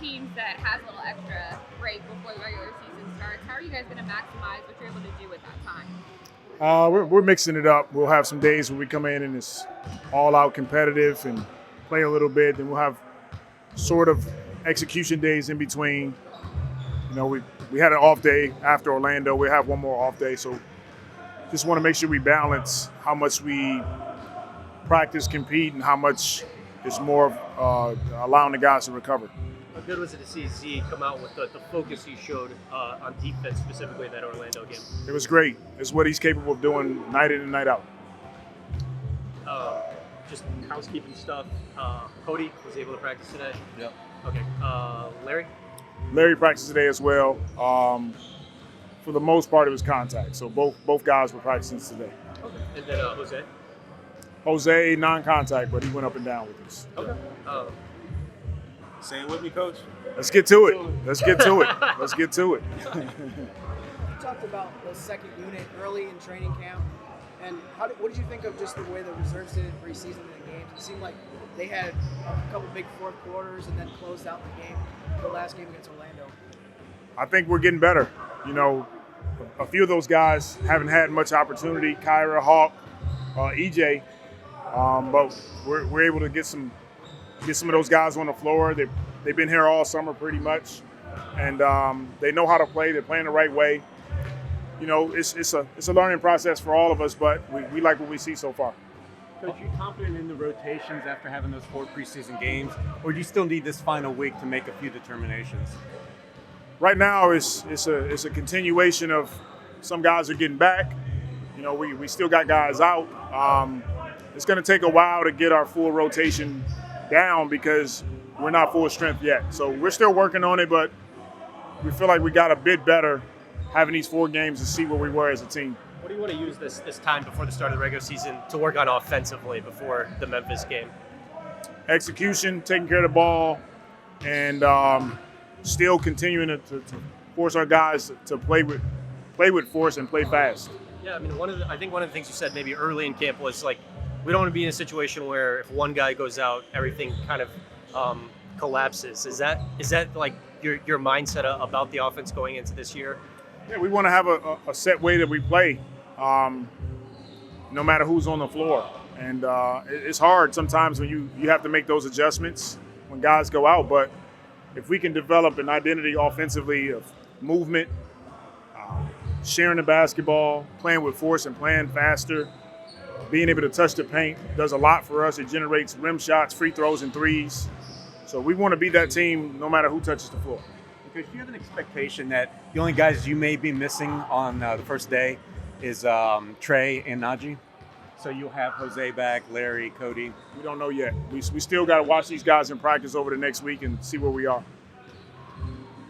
teams that has a little extra break before the regular season starts. How are you guys going to maximize what you're able to do with that time? We're mixing it up. We'll have some days where we come in and it's all-out competitive and play a little bit. Then we'll have sort of execution days in between. You know, we had an off day after Orlando. We have one more off day, so just want to make sure we balance how much we practice, compete, and how much is more allowing the guys to recover. How good was it to see Z come out with the focus he showed on defense, specifically in that Orlando game? It was great. It's what he's capable of doing night in and night out. Just housekeeping stuff. Cody was able to practice today? Yep. Okay. Larry? Larry practiced today as well. For the most part, it was contact. So both guys were practicing today. Okay. And then Jose? Jose, non-contact, but he went up and down with us. Okay. Say it with me, Coach. Let's get to it. Let's get to it. Let's get to it. You talked about the second unit early in training camp, and what did you think of just the way the reserves did in preseason in the games? It seemed like they had a couple big fourth quarters and then closed out the game, the last game against Orlando. I think we're getting better. You know, a few of those guys haven't had much opportunity. Kyra, Hawk, EJ, but we're able to get some of those guys on the floor. They've been here all summer pretty much, and they know how to play. They're playing the right way. You know, it's a learning process for all of us, but we like what we see so far. Coach, you confident in the rotations after having those 4 preseason games, or do you still need this final week to make a few determinations? Right now, it's a continuation of some guys are getting back. You know, we still got guys out. It's going to take a while to get our full rotation down because we're not full strength yet. So we're still working on it, but we feel like we got a bit better having these 4 games to see where we were as a team. What do you want to use this time before the start of the regular season to work on offensively before the Memphis game? Execution, taking care of the ball, and still continuing to force our guys to play with force and play fast. Yeah, I mean, I think one of the things you said maybe early in camp was like, we don't want to be in a situation where if one guy goes out, everything kind of collapses. Is that like your mindset about the offense going into this year? Yeah, we want to have a set way that we play, no matter who's on the floor. And it's hard sometimes when you have to make those adjustments when guys go out. But if we can develop an identity offensively of movement, sharing the basketball, playing with force and playing faster, being able to touch the paint does a lot for us. It generates rim shots, free throws, and threes. So we want to be that team no matter who touches the floor. Because you have an expectation that the only guys you may be missing on the first day is Trey and Naji. So you'll have Jose back, Larry, Cody. We don't know yet. We still got to watch these guys in practice over the next week and see where we are.